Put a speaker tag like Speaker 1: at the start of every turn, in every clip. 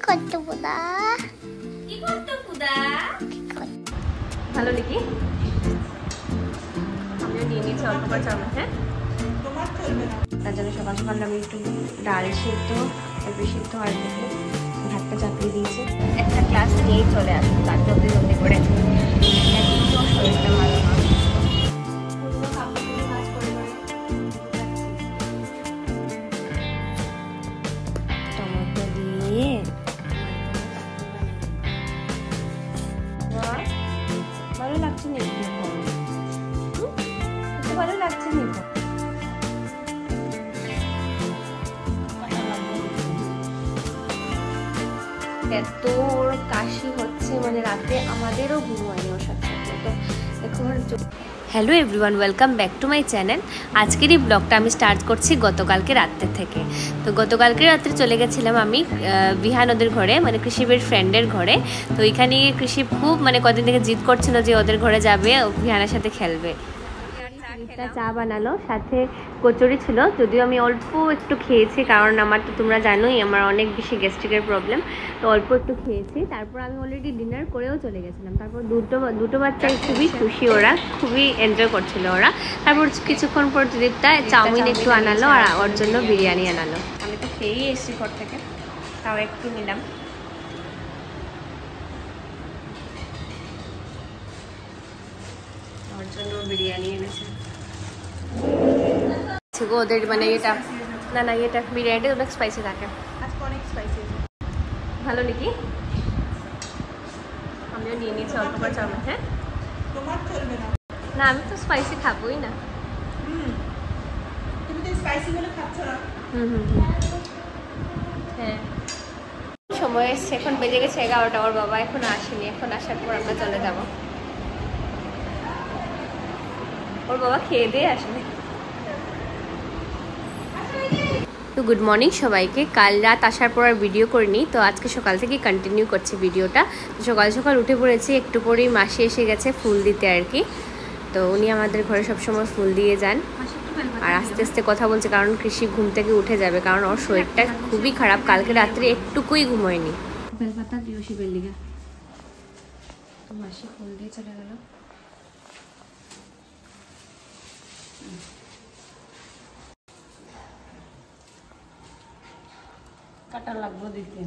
Speaker 1: করতে পুদা
Speaker 2: কি করতে পুদা ভালো নাকি আমিও নিয়ে নিয়েছি অল্প করে চামচ। হ্যাঁ তার জন্য সকাল সকাল আমি একটু ডাল সিদ্ধ পেঁপে সিদ্ধ আর দেখে ভাতটা চাপিয়ে দিয়েছি। একটা ক্লাস নিয়েই চলে আসবো তার জলদি জলদি করে একদম শরীরটা ভালো না। টমেটো দিয়ে ভালো লাগছে না ভালো লাগছে না এত ওর কাশি হচ্ছে মানে রাতে আমাদেরও ঘুম হয়নি ওর সাথে সাথে। তো এখন hello everyone, welcome back to my channel. আজকের এই ব্লগটা আমি স্টার্ট করছি গতকালকে রাত্রে থেকে। তো গতকালকে রাত্রে চলে গেছিলাম আমি বিহান ওদের ঘরে, মানে কৃষিবের ফ্রেন্ডের ঘরে। তো এখানে কৃষি খুব মানে কদিন থেকে জিদ করছিল যে ওদের ঘরে যাবে, বিহানের সাথে খেলবে। চা বানালো, সাথে কচুরি ছিল, যদিও আমি অল্প একটু খেয়েছি কারণ আমার তো তোমরা জানোই আমার অনেক বেশি গ্যাস্ট্রিকের প্রবলেম। তো অল্প একটু খেয়েছি, তারপর আমি অলরেডি ডিনার করেও চলে গেছিলাম। তারপর দুটো বাচ্চা খুবই খুশি, ওরা খুবই এনজয় করছিল ওরা। তারপর কিছুক্ষণ পর দিদিটা চাউমিন একটু আনালো আর ওর জন্য বিরিয়ানি আনালো। আমি তো খেয়েই এসেছি ঘর থেকে, তাও একটু নিলাম। ওর জন্য বিরিয়ানি এনেছে ওদের, মানে এটা না না এটা বিরিয়ানিটা অনেক স্পাইসি থাকে, আজকে অনেক স্পাইসি ভালো নাকি আমিও নিয়ে নিয়েছি অল্প করে চাউমিন। হ্যাঁ তোমার চলবে না, না আমি তো স্পাইসি খাবোই না। তুমি তো স্পাইসি বলে খাচ্ছ না। হ্যাঁ সময় এসছে, এখন বেজে গেছে 11টা, ওর বাবা এখন আসেনি, এখন আসার পর আমরা চলে যাব। ওর বাবা খেয়ে দিয়ে আসবে। তো গুড মর্নিং সবাইকে। কাল রাত আসার পর আর ভিডিও করিনি, তো আজকে সকাল থেকে কন্টিনিউ করছি ভিডিওটা। তো সকাল সকাল উঠে পড়েছি, একটু পরেই মাসি এসে গেছে ফুল দিতে আর কি। তো উনি আমাদের ঘরে সবসময় ফুল দিয়ে যান আর আস্তে আস্তে কথা বলছে কারণ কৃষি ঘুম থেকে উঠে যাবে, কারণ ওর শরীরটা খুবই খারাপ, কালকে রাত্রে একটুকুই ঘুমোয়নি। বেলপাতা দিও শিবের লিগা। তো মাসি ফুল দিয়ে চলে গেল। কাটা লাগবো দিতে।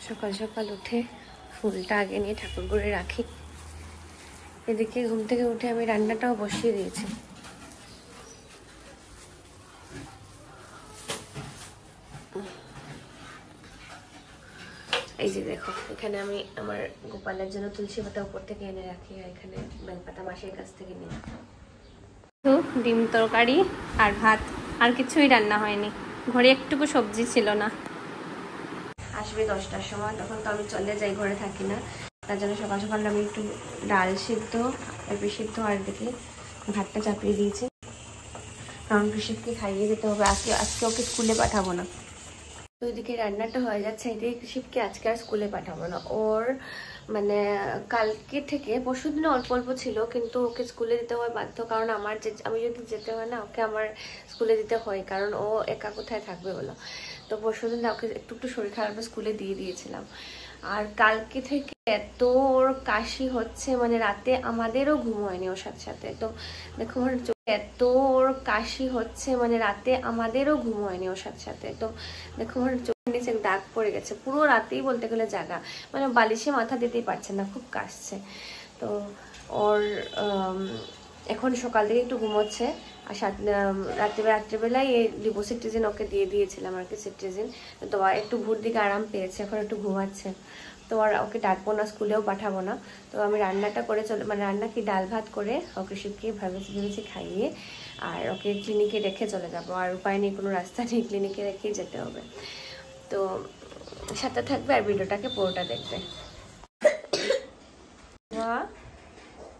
Speaker 2: সকাল সকাল উঠে ফুলটা আগে নিয়ে ঠাকুর ঘরে রাখি। এদিকে ঘুম থেকে উঠে আমি রান্নাটাও বসিয়ে দিয়েছি। এই যে দেখো, এখানে আমি আমার গোপালের জন্য তুলসী পাতা উপর থেকে এনে রাখি, আর এখানে বেলপাতা মাসির কাছ থেকে নিই। তো ডিম তরকারি আর ভাত, আর কিছুই রান্না হয়নি, ঘরে একটুকু সবজি ছিল না। আসবে 10টার সময়, তখন তো আমি চলে যাই, ঘরে থাকি না। তার জন্য সকাল সকাল আমি একটু ডাল সিদ্ধ পেঁপে সিদ্ধ আর দেখে ভাতটা চাপিয়ে দিয়েছি, কারণ কৃষিকে খাইয়ে দিতে হবে। আজকে ওকে স্কুলে পাঠাবো না। তো ওইদিকে রান্নাটা হয়ে যাচ্ছে, এদিকে কৃষিপকে আজকে আর স্কুলে পাঠাবো না। ওর মানে কালকে থেকে পরশু দিনে অল্প অল্প ছিল, কিন্তু ওকে স্কুলে দিতে হয় বাধ্য, কারণ আমি যদি যেতে হয় না ওকে আমার স্কুলে দিতে হয়, কারণ ও একা কোথায় থাকবে বলো। তো পরশু দিন ওকে একটু একটু শরীর খারাপ স্কুলে দিয়ে দিয়েছিলাম। আর কালকে থেকে এত ওর কাশি হচ্ছে মানে রাতে আমাদেরও ঘুম হয়নি ওর সাথে সাথে। তো দেখো আমার এত ওর কাশি হচ্ছে মানে রাতে আমাদেরও ঘুম হয়নি ওর সাথে সাথে। তো দেখো আমার চোখের নিচে দাগ পড়ে গেছে, পুরো রাতেই বলতে গেলে জাগা, মানে বালিশে মাথা দিতেই পারছে না, খুব কাশছে। তো ওর এখন সকাল থেকে একটু ঘুমোচ্ছে, আর রাত্রিবেলায় এই লিভোসিট্রিজিন ওকে দিয়ে দিয়েছিলাম আর কি, সিট্রিজিন। তো একটু ভোর দিকে আরাম পেয়েছে, এখন একটু ঘুমাচ্ছে। তো আর ওকে ডাকবো না, স্কুলেও পাঠাবো না। তো আমি রান্নাটা করে মানে রান্না কি ডাল ভাত করে ওকে শিবকে ভেবেছি খাইয়ে আর ওকে ক্লিনিকে রেখে চলে যাবো। আর উপায় নেই, কোনো রাস্তা নেই, ক্লিনিকে রেখেই যেতে হবে। তো সাথে থাকবে আর ভিডিওটাকে পুরোটা দেখবে।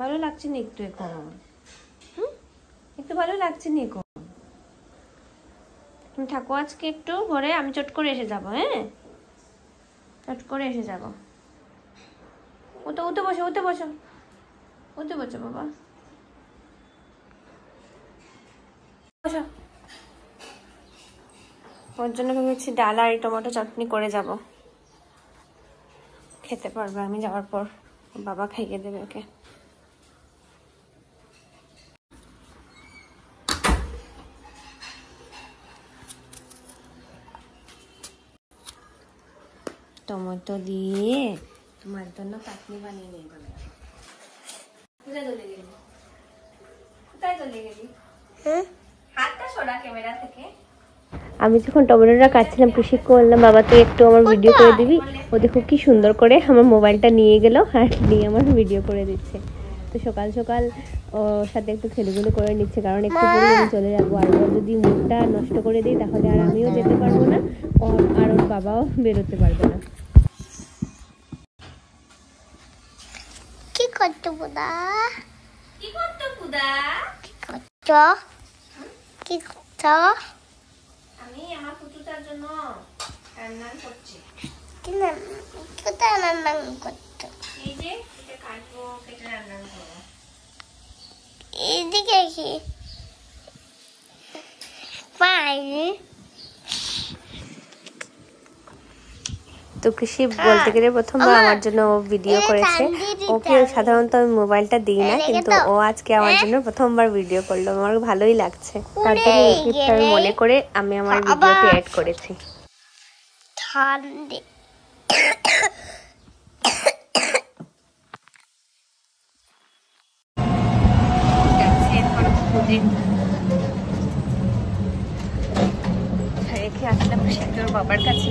Speaker 2: ভালো লাগছে না একটু এখন? একটু ভালো লাগছে না এখন? তুমি থাকো আজকে একটু ঘরে, আমি চট করে এসে যাবো। হ্যাঁ চট করে এসে যাবো। উঠে বসো, উঠে বসো, উঠে বসো বাবা, বসো। ওর জন্য ভেবেছি ডাল আর টমেটো চাটনি করে যাব, খেতে পারবে আমি যাওয়ার পর, বাবা খাইয়ে দেবে ওকে। টমেটো দিয়ে তোমার জন্য চাটনি বানিয়ে নিয়ে গেল। কোথায় চলে গেলি? কোথায় চলে গেলি? হাতটা সরা ক্যামেরা থেকে। আমি যখন টমেটোটা কাটছিলাম, কৃষি করলাম, বাবা তুই একটু আমার ভিডিও করে দিবি। ও দেখো কি সুন্দর করে আমার মোবাইলটা নিয়ে গেল আর নিয়ে আমার ভিডিও করে দিচ্ছে। তো সকাল সকাল ওর সাথে একটু খেলুগুলো করে নিচ্ছে, কারণ একটু পরে আমি চলে যাবো। আর ও যদি মুখটা নষ্ট করে দিই তাহলে আর আমিও যেতে পারবো না, আর ওর বাবাও বেরোতে পারবে না।
Speaker 1: কি করছো বুদা?
Speaker 2: কি করছো বুদা?
Speaker 1: কি করছো?
Speaker 2: আমি আমার পুতুটার জন্য রান্না করছি।
Speaker 1: কোথায় রান্না করছো?
Speaker 2: এই যে এটা কাটবো, কেটে রান্না করবো।
Speaker 1: এদিকে কি পাই?
Speaker 2: তো কৃষি বলতে গেলে প্রথমবার আমার জন্য ভিডিও করেছে। ওকে সাধারণত আমি মোবাইলটা দিই না, কিন্তু ও আজকে আমার জন্য প্রথমবার ভিডিও করলো, আমার ভালোই লাগছে। তার জন্য এই ক্লিপটা আমি মনে করে আমি আমার ভিডিওতে অ্যাড করেছি।
Speaker 1: ঠান্ডা
Speaker 2: রেখে আসলাম ওর বাবার কাছে,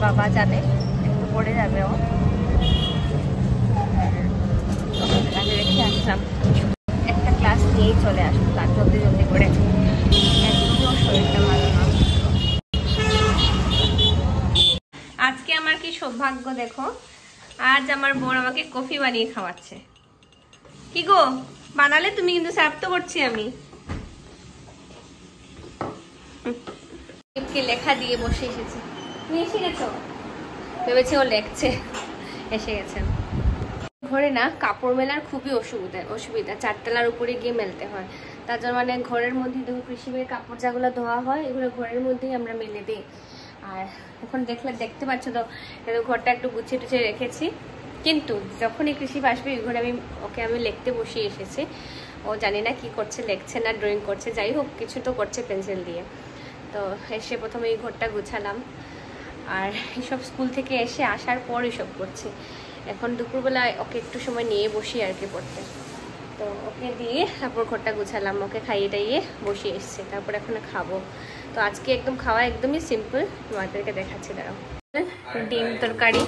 Speaker 2: বাবা যাবে, একটু পড়ে যাবে ও, রেখে আসলাম। একটা ক্লাস নিয়েই চলে আসবো, তার জলদি জলদি করে, একদমই ওর শরীরটা ভালো না। আজকে আমার কি সৌভাগ্য দেখো, আজ আমার বোন আমাকে কফি বানিয়ে খাওয়াচ্ছে। কি গো বানালে তুমি? কিন্তু সার্ভ তো করছি আমি। লেখা দিয়ে বসে এসেছে। তুমি এসে গেছো? ভেবেছি ও লেখছে, এসে গেছে। ঘরে না কাপড় মেলার খুবই অসুবিধা, চারতলার উপরে গিয়ে মেলতে হয়। তার জন্য মানে ঘরের মধ্যে দেখো কৃষিমের কাপড় যেগুলো ধোয়া হয় এগুলো ঘরের মধ্যেই আমরা মেলে দিই। আর এখন দেখতে পাচ্ছ তো ঘরটা একটু গুছিয়ে টুছিয়ে রেখেছি, কিন্তু যখনই কৃষি আসবে এই ঘরে ওকে আমি লিখতে বসিয়ে এসেছি। ও জানি না কি করছে, লেখছে না ড্রয়িং করছে, যাই হোক কিছু তো করছে পেন্সিল দিয়ে। তো এসে প্রথমে এই ঘরটা গুছালাম, আর এইসব স্কুল থেকে এসে আসার পর এইসব করছি। এখন দুপুরবেলায় ওকে একটু সময় নিয়ে বসি আর কি পড়তে, তো ওকে দিয়ে তারপর ঘরটা গুছালাম, ওকে খাইয়ে টাইয়ে বসিয়ে এসছে, তারপর এখন খাবো। তো আজকে একদম খাওয়া একদমই সিম্পল, তোমাদেরকে দেখাচ্ছি দাঁড়াও। ডিম তরকারি,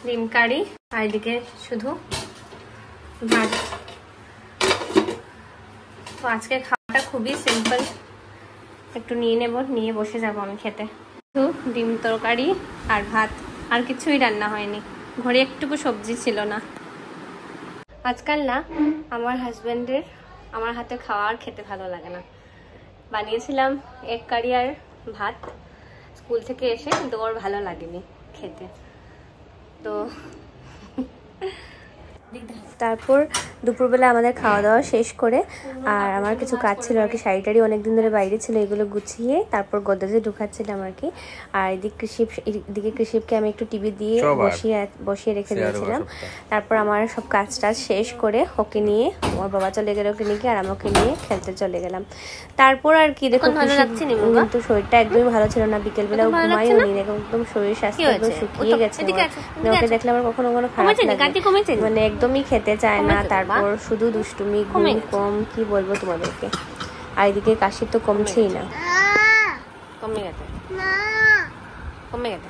Speaker 2: ডিম কারি, আর এদিকে শুধু ভাত। তো আজকে খাওয়াটা খুবই সিম্পল, একটু নিয়ে নেব, নিয়ে বসে যাবো আমি খেতে। শুধু ডিম তরকারি আর ভাত, আর কিছুই রান্না হয়নি, ঘরে একটুকু সবজি ছিল না। আজকাল না আমার হাজব্যান্ডের আমার হাতে খাওয়া আর খেতে ভালো লাগে না। বানিয়েছিলাম এগ কারি আর ভাত স্কুল থেকে এসে, কিন্তু ওর ভালো লাগেনি খেতে। তো তারপর দুপুরবেলা আমাদের খাওয়া দাওয়া শেষ করে, আর আমার কিছু কাজ ছিল আর কি, শাড়ি টাড়ি অনেকদিন ধরে বাইরে ছিল, এগুলো গুছিয়ে তারপর গোদরেজে ঢুকাচ্ছিলাম আর কি। আর এদিকে কৃষিপকে আমি একটু টিভি দিয়ে বসিয়ে রেখে দিয়েছিলাম। তারপর আমার সব কাজ টাজ শেষ করে ওকে নিয়ে, ওর বাবা চলে গেল ওকে নিয়ে, আর আমাকে নিয়ে খেলতে চলে গেলাম। তারপর আর কি দেখো, কিন্তু শরীরটা একদমই ভালো ছিল না, বিকেলবেলাও ঘুমাইও নি, একদম শরীর স্বাস্থ্য একদম শুকিয়ে গেছে। ওকে দেখলে আমার কখনো খারাপ লাগে, মানে একদমই খেতে চায় না, তারপর শুধু দুষ্টুমি, ঘুম কম, কি বলবো তোমাদেরকে। আর এদিকে কাশি তো কমছেই না। কমে গেছে, কমে গেছে,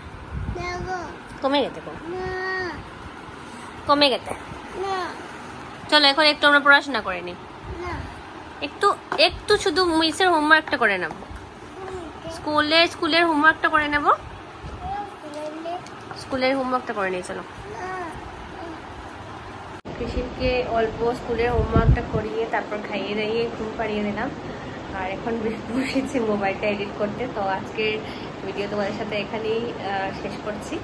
Speaker 2: কমে গেছে, কমে গেছে। চলো এখন একটু আমরা পড়াশোনা করে নিই, একটু একটু শুধু মিসের হোমওয়ার্কটা করে নেব, স্কুলের হোমওয়ার্কটা করে নেব, স্কুলের হোমওয়ার্কটা করে নিই। চলো কৃষিকে অল্প স্কুলের হোমওয়ার্কটা করিয়ে তারপর খাইয়ে দাইয়ে ঘুম পাড়িয়ে দিলাম, আর এখন বসেছি মোবাইলটা এডিট করতে। তো আজকের ভিডিও তোমাদের সাথে এখানেই শেষ করছি।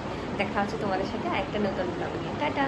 Speaker 2: দেখা হচ্ছে তোমাদের সাথে আরেকটা নতুন ব্লগ নিয়ে। টাটা।